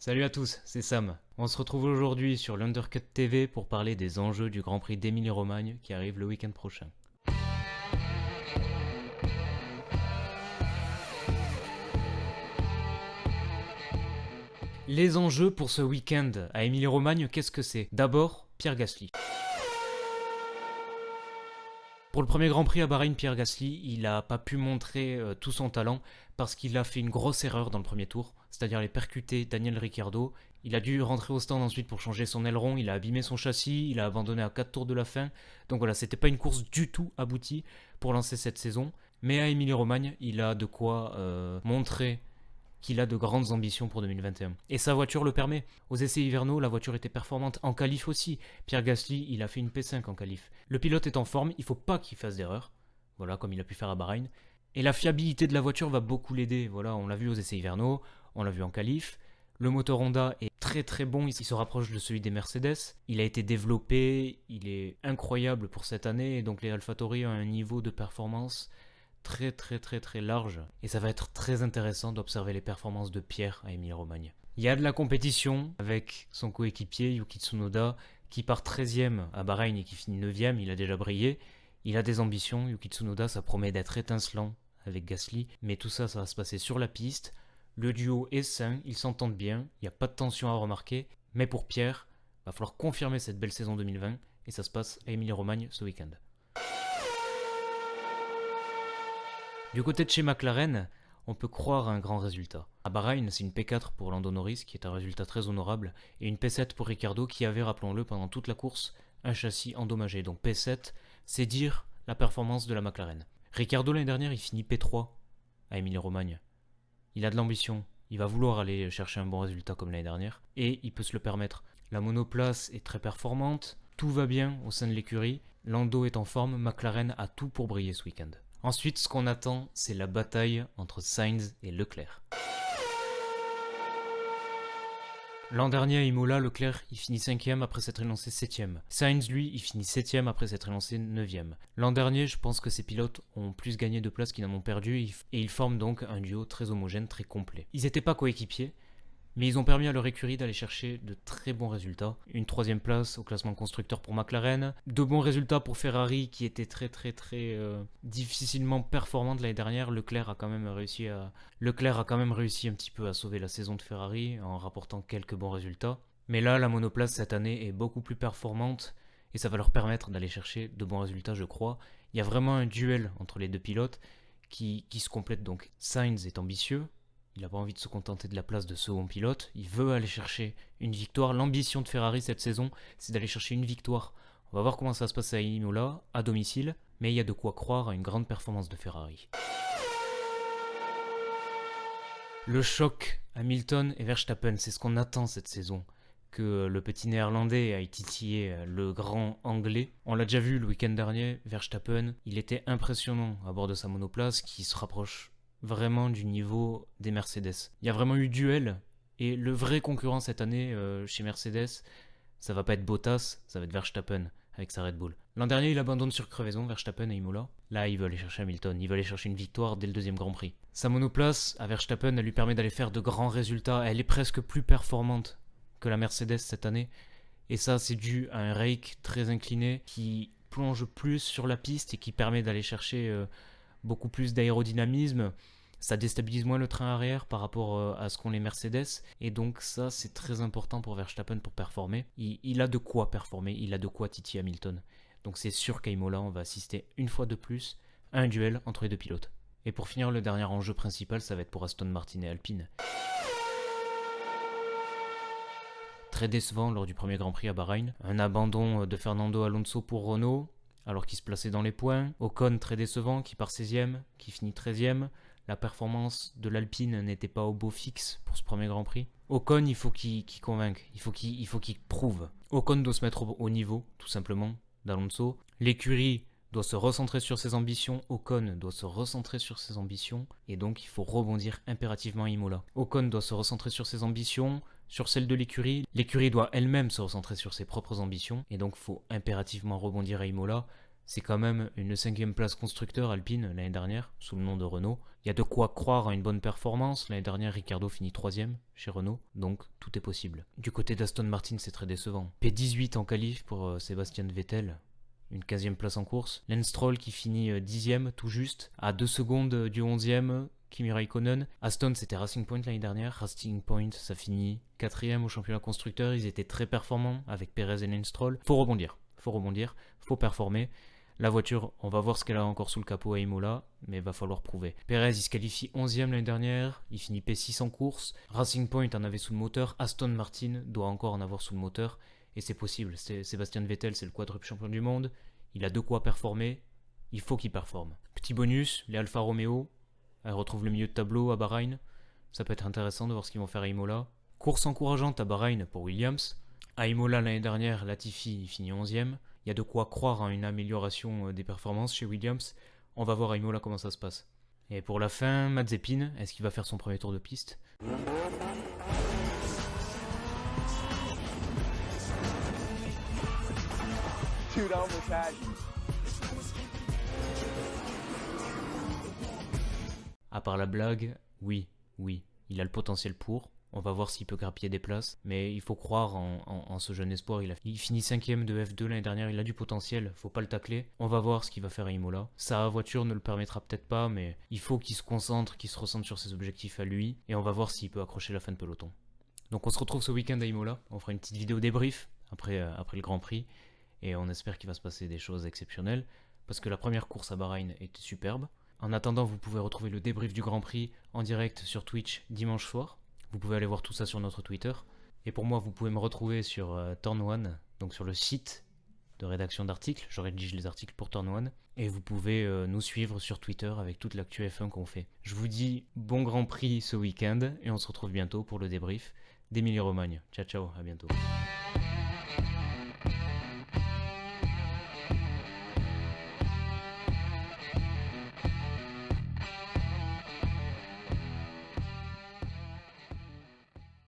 Salut à tous, c'est Sam. On se retrouve aujourd'hui sur l'Undercut TV pour parler des enjeux du Grand Prix d'Émilie-Romagne qui arrive le week-end prochain. Les enjeux pour ce week-end à Émilie-Romagne, qu'est-ce que c'est? D'abord, Pierre Gasly. Pour le premier Grand Prix à Bahreïn, Pierre Gasly, il n'a pas pu montrer tout son talent parce qu'il a fait une grosse erreur dans le premier tour, c'est-à-dire aller percuter Daniel Ricciardo. Il a dû rentrer au stand ensuite pour changer son aileron, il a abîmé son châssis, il a abandonné à 4 tours de la fin. Donc voilà, c'était pas une course du tout aboutie pour lancer cette saison. Mais à Émilie-Romagne, il a de quoi montrer qu'il a de grandes ambitions pour 2021. Et sa voiture le permet. Aux essais hivernaux, la voiture était performante. En qualif aussi. Pierre Gasly, il a fait une P5 en qualif. Le pilote est en forme, il faut pas qu'il fasse d'erreur. Voilà, comme il a pu faire à Bahreïn. Et la fiabilité de la voiture va beaucoup l'aider. Voilà, on l'a vu aux essais hivernaux, on l'a vu en qualif. Le moteur Honda est très très bon, il se rapproche de celui des Mercedes. Il a été développé, il est incroyable pour cette année. Et donc les AlphaTauri ont un niveau de performance très large, et ça va être très intéressant d'observer les performances de Pierre à Émilie-Romagne. Il y a de la compétition avec son coéquipier Yuki Tsunoda qui part 13ème à Bahreïn et qui finit 9ème, il a déjà brillé. Il a des ambitions, Yuki Tsunoda, ça promet d'être étincelant avec Gasly, mais tout ça, ça va se passer sur la piste. Le duo est sain, ils s'entendent bien, il n'y a pas de tension à remarquer, mais pour Pierre, il va falloir confirmer cette belle saison 2020 et ça se passe à Émilie-Romagne ce week-end. Du côté de chez McLaren, on peut croire à un grand résultat. À Bahreïn, c'est une P4 pour Lando Norris, qui est un résultat très honorable, et une P7 pour Ricciardo, qui avait, rappelons-le, pendant toute la course, un châssis endommagé. Donc P7, c'est dire la performance de la McLaren. Ricciardo, l'année dernière, il finit P3 à Émilie-Romagne. Il a de l'ambition, il va vouloir aller chercher un bon résultat comme l'année dernière, et il peut se le permettre. La monoplace est très performante, tout va bien au sein de l'écurie, Lando est en forme, McLaren a tout pour briller ce week-end. Ensuite, ce qu'on attend, c'est la bataille entre Sainz et Leclerc. L'an dernier à Imola, Leclerc il finit 5ème après s'être élancé 7ème. Sainz, lui, il finit 7ème après s'être élancé 9ème. L'an dernier, je pense que ces pilotes ont plus gagné de places qu'ils n'en ont perdu et ils forment donc un duo très homogène, très complet. Ils n'étaient pas coéquipiers, mais ils ont permis à leur écurie d'aller chercher de très bons résultats. Une 3ème place au classement constructeur pour McLaren. De bons résultats pour Ferrari qui était très difficilement performante l'année dernière. Leclerc a quand même réussi un petit peu à sauver la saison de Ferrari en rapportant quelques bons résultats. Mais là, la monoplace cette année est beaucoup plus performante et ça va leur permettre d'aller chercher de bons résultats, je crois. Il y a vraiment un duel entre les deux pilotes qui se complètent donc. Sainz est ambitieux. Il n'a pas envie de se contenter de la place de second pilote. Il veut aller chercher une victoire. L'ambition de Ferrari cette saison, c'est d'aller chercher une victoire. On va voir comment ça va se passer à Imola, à domicile. Mais il y a de quoi croire à une grande performance de Ferrari. Le choc Hamilton et Verstappen, c'est ce qu'on attend cette saison. Que le petit néerlandais aille titiller le grand anglais. On l'a déjà vu le week-end dernier, Verstappen, il était impressionnant à bord de sa monoplace qui se rapproche vraiment du niveau des Mercedes. Il y a vraiment eu duel, et le vrai concurrent cette année chez Mercedes, ça va pas être Bottas, ça va être Verstappen avec sa Red Bull. L'an dernier, il abandonne sur crevaison, Verstappen à Imola. Là, il veut aller chercher Hamilton, il veut aller chercher une victoire dès le deuxième Grand Prix. Sa monoplace, à Verstappen, elle lui permet d'aller faire de grands résultats, elle est presque plus performante que la Mercedes cette année, et ça, c'est dû à un rake très incliné qui plonge plus sur la piste et qui permet d'aller chercher beaucoup plus d'aérodynamisme. Ça déstabilise moins le train arrière par rapport à ce qu'ont les Mercedes. Et donc ça, c'est très important pour Verstappen pour performer. Il a de quoi performer, il a de quoi titiller Hamilton. Donc c'est sûr qu'à Imola, on va assister une fois de plus à un duel entre les deux pilotes. Et pour finir, le dernier enjeu principal, ça va être pour Aston Martin et Alpine. Très décevant lors du premier Grand Prix à Bahreïn. Un abandon de Fernando Alonso pour Renault, alors qu'il se plaçait dans les points. Ocon très décevant, qui part 16ème, qui finit 13ème. La performance de l'Alpine n'était pas au beau fixe pour ce premier Grand Prix. Ocon, il faut qu'il convainque, il faut qu'il prouve. Ocon doit se mettre au niveau, tout simplement, d'Alonso. L'écurie doit se recentrer sur ses ambitions, Ocon doit se recentrer sur ses ambitions, et donc il faut rebondir impérativement à Imola. Ocon doit se recentrer sur ses ambitions, sur celles de l'écurie doit elle-même se recentrer sur ses propres ambitions, et donc il faut impérativement rebondir à Imola. C'est quand même une 5e place constructeur Alpine l'année dernière, sous le nom de Renault. Il y a de quoi croire à une bonne performance. L'année dernière, Ricciardo finit 3e chez Renault, donc tout est possible. Du côté d'Aston Martin, c'est très décevant. P18 en qualif pour Sébastien Vettel, une 15e place en course. Lance Stroll qui finit 10e tout juste, à 2 secondes du 11e. Kimi Raikkonen. Aston, c'était Racing Point l'année dernière. Racing Point, ça finit 4e au championnat constructeur. Ils étaient très performants avec Perez et Lance Stroll. Faut rebondir, faut performer. La voiture, on va voir ce qu'elle a encore sous le capot à Imola, mais il va falloir prouver. Perez, il se qualifie 11e l'année dernière, il finit P6 en course. Racing Point en avait sous le moteur, Aston Martin doit encore en avoir sous le moteur, et c'est possible. Sébastien Vettel, c'est le quadruple champion du monde, il a de quoi performer, il faut qu'il performe. Petit bonus, les Alfa Romeo, elles retrouvent le milieu de tableau à Bahreïn, ça peut être intéressant de voir ce qu'ils vont faire à Imola. Course encourageante à Bahreïn pour Williams. À Imola l'année dernière, Latifi finit 11e. Il y a de quoi croire à une amélioration des performances chez Williams. On va voir à Imola comment ça se passe. Et pour la fin, Mazepin, est-ce qu'il va faire son premier tour de piste ? À part la blague, oui, il a le potentiel pour. On va voir s'il peut grappiller des places. Mais il faut croire en ce jeune espoir. Il finit 5ème de F2 l'année dernière. Il a du potentiel. Faut pas le tacler. On va voir ce qu'il va faire à Imola. Sa voiture ne le permettra peut-être pas. Mais il faut qu'il se concentre, qu'il se recentre sur ses objectifs à lui. Et on va voir s'il peut accrocher la fin de peloton. Donc on se retrouve ce week-end à Imola. On fera une petite vidéo débrief après le Grand Prix. Et on espère qu'il va se passer des choses exceptionnelles. Parce que la première course à Bahreïn était superbe. En attendant, vous pouvez retrouver le débrief du Grand Prix en direct sur Twitch dimanche soir. Vous pouvez aller voir tout ça sur notre Twitter. Et pour moi, vous pouvez me retrouver sur Turn One, donc sur le site de rédaction d'articles. Je rédige les articles pour Turn One. Et vous pouvez nous suivre sur Twitter avec toute l'actu F1 qu'on fait. Je vous dis bon Grand Prix ce week-end et on se retrouve bientôt pour le débrief d'Emilie-Romagne. Ciao, ciao, à bientôt.